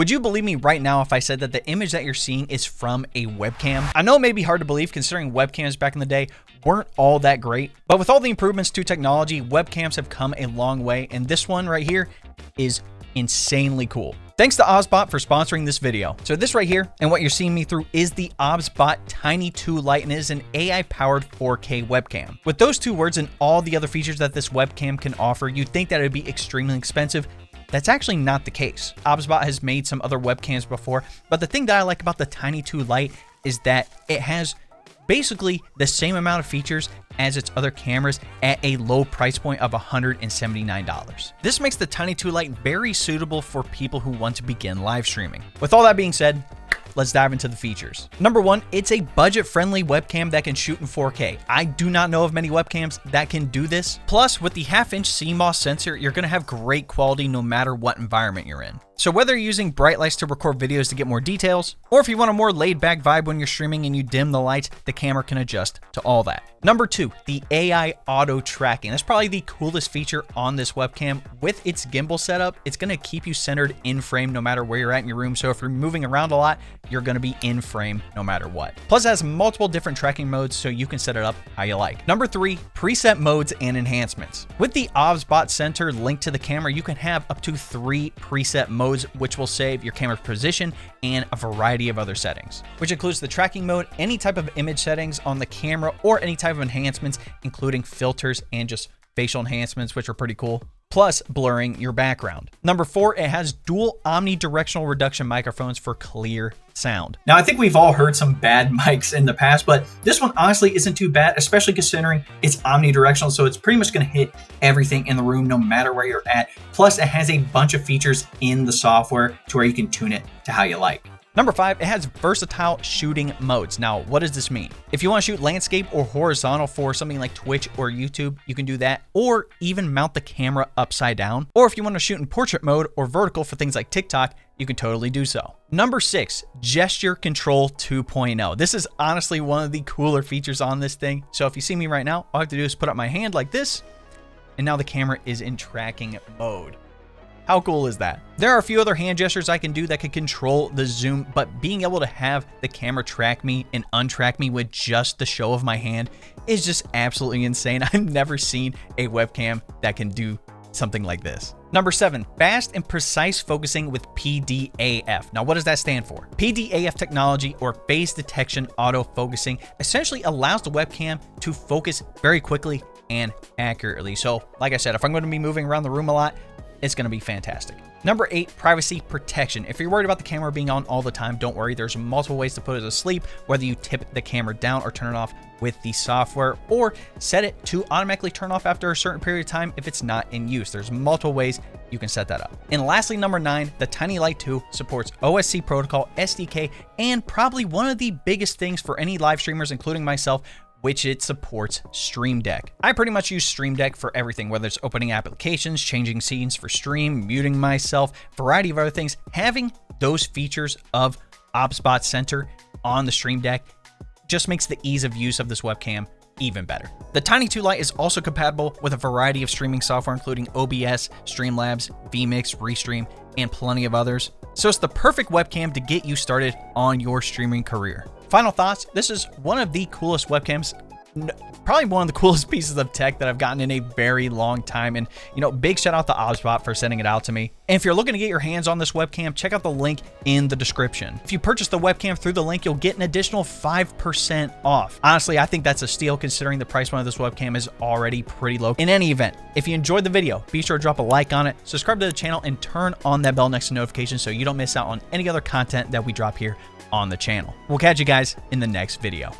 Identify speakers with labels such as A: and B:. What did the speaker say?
A: Would you believe me right now if I said that the image that you're seeing is from a webcam? I know it may be hard to believe considering webcams back in the day weren't all that great, but with all the improvements to technology, webcams have come a long way, and this one right here is insanely cool. Thanks to OBSBOT for sponsoring this video. So this right here, and what you're seeing me through, is the OBSBOT Tiny 2 Lite, and it is an AI-powered 4K webcam. With those two words and all the other features that this webcam can offer, you'd think that it would be extremely expensive. That's actually not the case. OBSBOT has made some other webcams before, but the thing that I like about the Tiny 2 Lite is that it has basically the same amount of features as its other cameras at a low price point of $179. This makes the Tiny 2 Lite very suitable for people who want to begin live streaming. With all that being said, let's dive into the features. Number one, it's a budget-friendly webcam that can shoot in 4K. I do not know of many webcams that can do this. Plus, with the 1/2-inch CMOS sensor, you're gonna have great quality no matter what environment you're in. So whether you're using bright lights to record videos to get more details, or if you want a more laid-back vibe when you're streaming and you dim the lights, the camera can adjust to all that. Number two, the AI auto tracking. That's probably the coolest feature on this webcam. With its gimbal setup, it's gonna keep you centered in frame no matter where you're at in your room. So if you're moving around a lot, you're gonna be in frame no matter what. Plus it has multiple different tracking modes so you can set it up how you like. Number three, preset modes and enhancements. With the OBSBOT Center linked to the camera, you can have up to 3 preset modes, which will save your camera's position and a variety of other settings, which includes the tracking mode, any type of image settings on the camera, or any type of enhancements, including filters and just facial enhancements, which are pretty cool, plus blurring your background. Number four, it has dual omnidirectional reduction microphones for clear sound. Now, I think we've all heard some bad mics in the past, but this one honestly isn't too bad, especially considering it's omnidirectional, so it's pretty much going to hit everything in the room no matter where you're at. Plus, it has a bunch of features in the software to where you can tune it to how you like. Number five, it has versatile shooting modes. Now, what does this mean? If you want to shoot landscape or horizontal for something like Twitch or YouTube, you can do that, or even mount the camera upside down. Or if you want to shoot in portrait mode or vertical for things like TikTok, you can totally do so. Number six, Gesture Control 2.0. This is honestly one of the cooler features on this thing. So if you see me right now, all I have to do is put up my hand like this, and now the camera is in tracking mode. How cool is that? There are a few other hand gestures I can do that can control the zoom, but being able to have the camera track me and untrack me with just the show of my hand is just absolutely insane. I've never seen a webcam that can do something like this. Number seven, fast and precise focusing with PDAF. Now, what does that stand for? PDAF technology, or phase detection autofocusing, essentially allows the webcam to focus very quickly and accurately. So, like I said, if I'm going to be moving around the room a lot, it's going to be fantastic. Number eight, privacy protection. If you're worried about the camera being on all the time, don't worry. There's multiple ways to put it to sleep, whether you tip the camera down or turn it off with the software, or set it to automatically turn off after a certain period of time if it's not in use. There's multiple ways you can set that up. And lastly, number nine, the Tiny Lite 2 supports OSC protocol, SDK, and probably one of the biggest things for any live streamers, including myself, which it supports Stream Deck. I pretty much use Stream Deck for everything, whether it's opening applications, changing scenes for stream, muting myself, variety of other things. Having those features of OBSBOT Center on the Stream Deck just makes the ease of use of this webcam even better. The Tiny 2 Lite is also compatible with a variety of streaming software, including OBS, Streamlabs, vMix, Restream, and plenty of others. So it's the perfect webcam to get you started on your streaming career. Final thoughts, this is one of the coolest webcams, probably one of the coolest pieces of tech that I've gotten in a very long time. And, you know, big shout out to OBSBOT for sending it out to me. And if you're looking to get your hands on this webcam, check out the link in the description. If you purchase the webcam through the link, you'll get an additional 5% off. Honestly, I think that's a steal considering the price point of this webcam is already pretty low. In any event, if you enjoyed the video, be sure to drop a like on it, subscribe to the channel, and turn on that bell next to notifications so you don't miss out on any other content that we drop here on the channel. We'll catch you guys in the next video.